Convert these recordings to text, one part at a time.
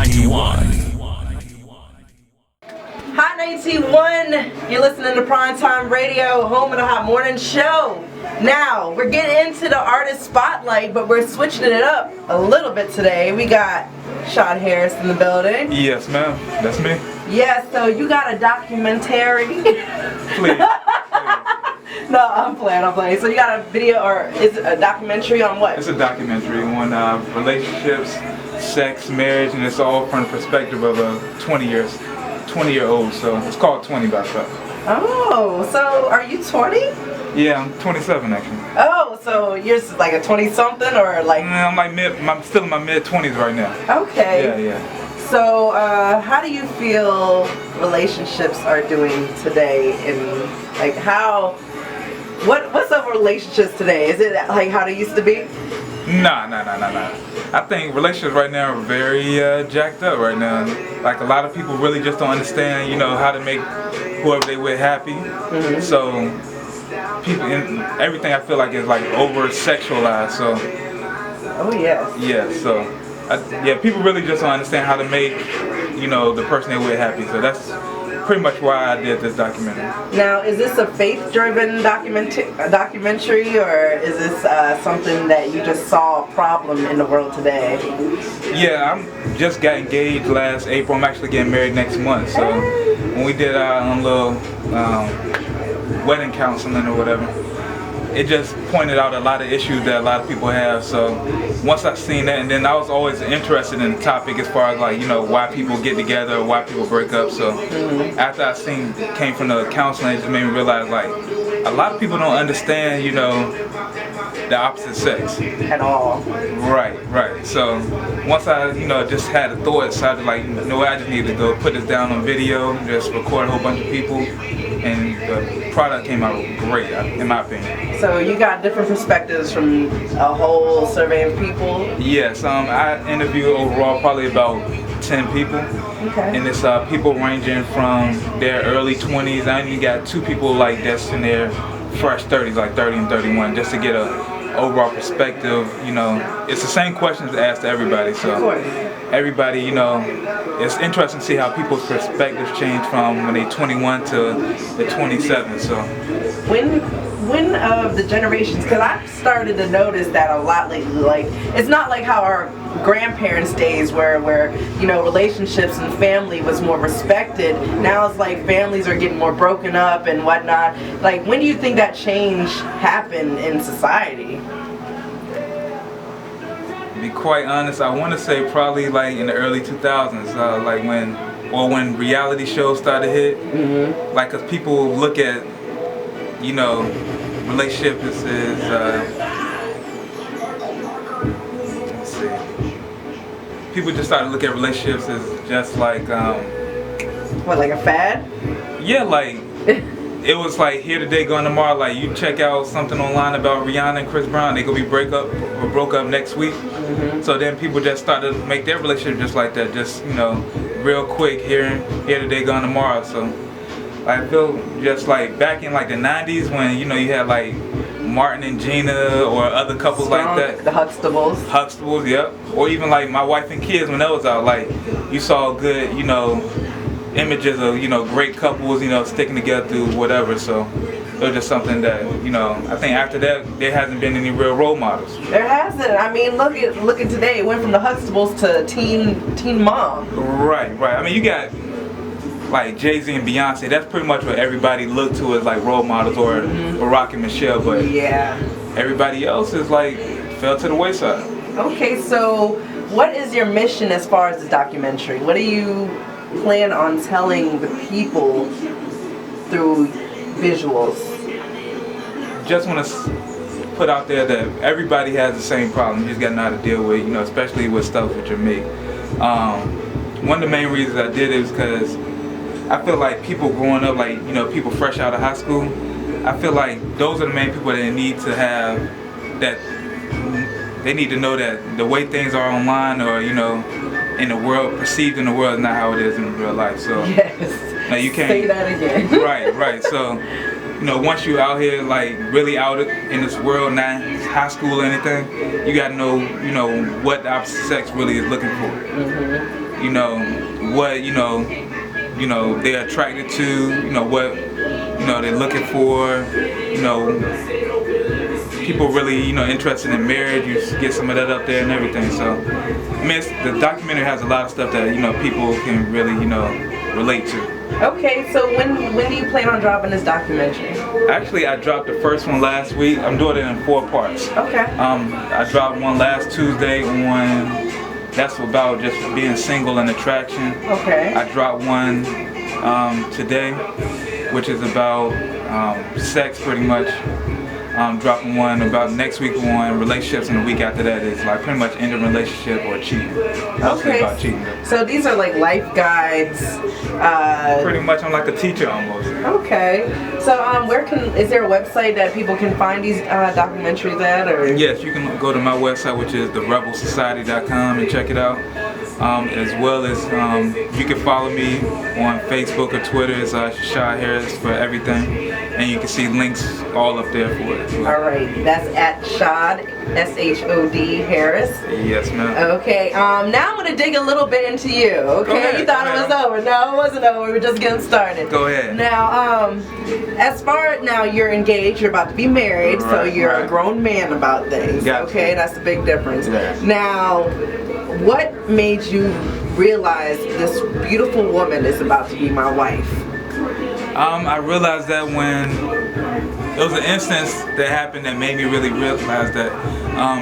91. Hot 91, you're listening to PrimeTime Radio, home of the Hot Morning Show. Now, we're getting into the artist spotlight, but we're switching it up a little bit today. We got Sean Harris in the building. Yes, ma'am. That's me. Yes, so you got a documentary. Please. No, I'm playing. So you got a video, or is it a documentary on what? It's a documentary on relationships, sex, marriage, and it's all from the perspective of a 20-year-old. So it's called 20 by itself. Oh, so are you 20? Yeah, I'm 27 actually. Oh, so you're like a 20-something, or like? I'm like I'm still in my mid-20s right now. Okay. Yeah. So, how do you feel relationships are doing today? And like, what's up with relationships today? Is it like how they used to be? Nah. I think relationships right now are very jacked up right now. Like a lot of people really just don't understand, how to make whoever they with happy. Mm-hmm. So people, everything I feel like is like over sexualized. So. Oh yes. Yeah. So. People really just don't understand how to make, the person they with happy. So that's pretty much why I did this documentary. Now, is this a faith-driven documentary, or is this something that you just saw a problem in the world today? Yeah, I just got engaged last April. I'm actually getting married next month. So when we did our little wedding counseling or whatever, it just pointed out a lot of issues that a lot of people have. So once I seen that, and then I was always interested in the topic as far as like, why people get together or why people break up. So after I came from the counseling, it just made me realize like a lot of people don't understand, the opposite sex. At all. Right. So once I, just had a thought, so I was like, I just need to go put this down on video, just record a whole bunch of people, and the product came out great, in my opinion. So you got different perspectives from a whole survey of people? Yes, I interviewed overall probably about 10 people. Okay. And it's people ranging from their early 20s. I only got 2 people like that's in their fresh 30s, like 30 and 31, just to get a overall perspective. It's the same questions asked to everybody. So everybody, it's interesting to see how people's perspectives change from when they're 21 to the 27. So when of the generations, because I've started to notice that a lot lately. Like, it's not like how our grandparents' days where relationships and family was more respected. Now it's like families are getting more broken up and whatnot. Like, when do you think that change happened in society? To be quite honest, I want to say probably like in the early 2000s, like when reality shows started to hit. Mm-hmm. Like, cause people look at, relationships is, let's see. People just started to look at relationships as just like, what, like a fad? Yeah, like, it was like here today, gone tomorrow. Like, you check out something online about Rihanna and Chris Brown, they gonna be broke up next week. Mm-hmm. So then people just started to make their relationship just like that, just real quick, here today, gone tomorrow. So I feel just like back in like the 90s when you had like Martin and Gina or other couples like that. The Huxtables, yep. Or even like My Wife and Kids, when that was out, like you saw good, images of, great couples, sticking together through whatever. So it was just something that, I think after that there hasn't been any real role models. There hasn't. I mean, look at today. It went from the Huxtables to Teen Mom. Right. I mean, you got like Jay-Z and Beyonce. That's pretty much what everybody looked to as like role models, or Barack and Michelle. But yeah, everybody else is like fell to the wayside. Okay, so what is your mission as far as the documentary? What do you plan on telling the people through visuals? Just want to put out there that everybody has the same problem. You just got to know how to deal with, especially with stuff with your mate. One of the main reasons I did it is because I feel like people growing up, like, people fresh out of high school, I feel like those are the main people that need to have that. They need to know that the way things are online or, in the world, perceived in the world, is not how it is in real life. So yes. Now you can't say that again. Right. So, once you out here, like, really out in this world, not high school or anything, you gotta know, what the opposite sex really is looking for. Mm-hmm. you know, what, they're attracted to, what, they're looking for, people really, interested in marriage. You get some of that up there and everything. So, I mean, the documentary has a lot of stuff that, people can really, relate to. Okay, so when do you plan on dropping this documentary? Actually, I dropped the first one last week. I'm doing it in 4 parts. Okay. I dropped one last Tuesday on, that's about just being single and attraction. Okay. I dropped one today, which is about sex pretty much. Dropping one about next week on relationships, and the week after that is like pretty much ending relationship or cheating. Mostly about cheating. So these are like life guides. Pretty much, I'm like a teacher almost. Okay. So is there a website that people can find these documentaries at? Or? Yes, you can go to my website, which is therebelsociety.com, and check it out. As well as you can follow me on Facebook or Twitter as Shad Harris for everything, and you can see links all up there for it. All right, that's at Shad, S-H-O-D Harris. Yes, ma'am. Okay, now I'm gonna dig a little bit into you. Okay, you thought it was over. No, it wasn't over. We're just getting started. Go ahead. Now, as far as now, you're engaged. You're about to be married, so you're a grown man about things. Gotcha. Okay, that's the big difference. Yes. Now, what made you realize this beautiful woman is about to be my wife? I realized that when it was an instance that happened that made me really realize that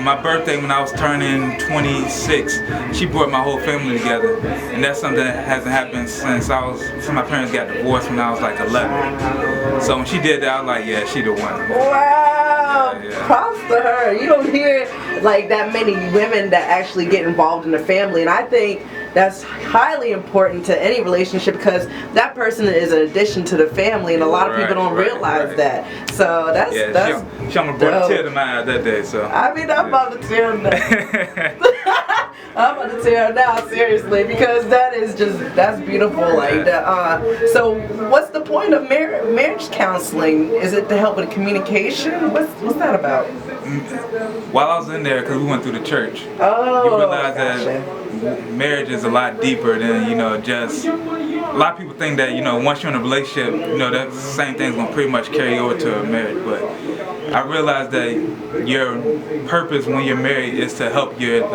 my birthday, when I was turning 26, she brought my whole family together, and that's something that hasn't happened since my parents got divorced when I was like 11. So when she did that, I was like, yeah, she the one. Wow, props to her. You don't hear like that many women that actually get involved in the family, and I think that's highly important to any relationship because that person is an addition to the family, and a lot of people don't realize that. So that's she almost brought a tear to my eye that day. So I mean, I'm about to tear now. I'm about to tear now, seriously, because that's beautiful. Like that. So what's the point of marriage counseling? Is it to help with communication? What's that about? While I was in there, because we went through the church, you realize that marriage is a lot deeper than, just, a lot of people think that, once you're in a relationship, that same thing's going to pretty much carry over to a marriage, but I realized that your purpose when you're married is to help your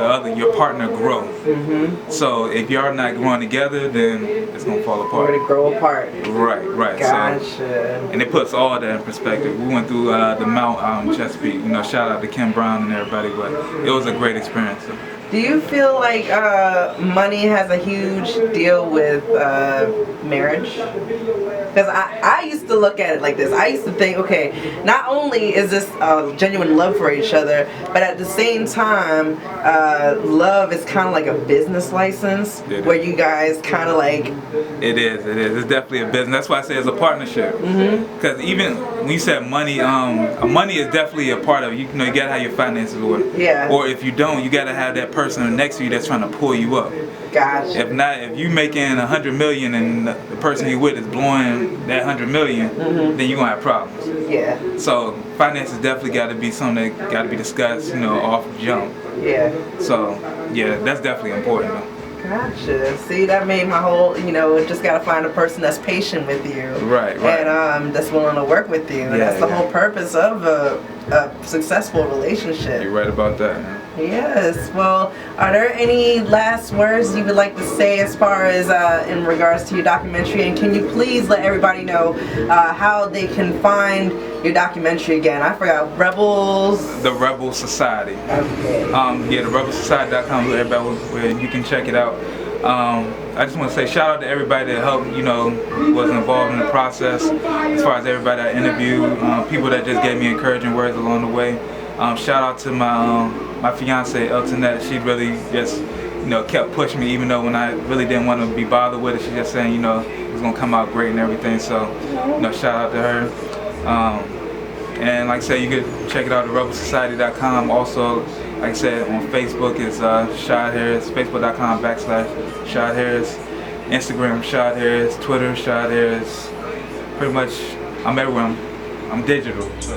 partner grow. Mm-hmm. So if y'all not growing together, then it's going to fall apart. We're going to grow apart. Right. Gotcha. So, and it puts all that in perspective. We went through the Mount Chesapeake, shout out to Kim Brown and everybody, but it was a great experience. So. Do you feel like money has a huge deal with marriage? Because I used to look at it like this. I used to think, okay, not only is this genuine love for each other, but at the same time, love is kind of like a business license where you guys kind of like... It is. It's definitely a business. That's why I say it's a partnership. Because even when you said money, money is definitely a part of it. You got to have your finances ordered. Yeah. Or if you don't, you got to have that person next to you that's trying to pull you up. Gotcha. If not, if you making $100 million and the person you with is blowing that $100 million, then you're gonna have problems. Yeah. So finances definitely got to be something that got to be discussed, off jump. Yeah. So yeah, that's definitely important though. Gotcha. See, that made my whole, just got to find a person that's patient with you. Right. And that's willing to work with you. And that's the whole purpose of a successful relationship. You're right about that, man. Yes. Well, are there any last words you would like to say as far as in regards to your documentary? And can you please let everybody know how they can find your documentary again? I forgot. The Rebel Society. Okay. TheRebelSociety.com, where you can check it out. I just want to say shout out to everybody that helped, was involved in the process. As far as everybody I interviewed, people that just gave me encouraging words along the way. Shout out to my fiance Eltonette. She really just kept pushing me, even though when I really didn't want to be bothered with it. She just saying it was gonna come out great and everything. So shout out to her. And like I said, you can check it out at rebelsociety.com. Also, like I said, on Facebook it's Shad Harris, facebook.com/Shad Harris, Instagram Shad Harris, Twitter Shad Harris. Pretty much I'm everywhere. I'm digital. So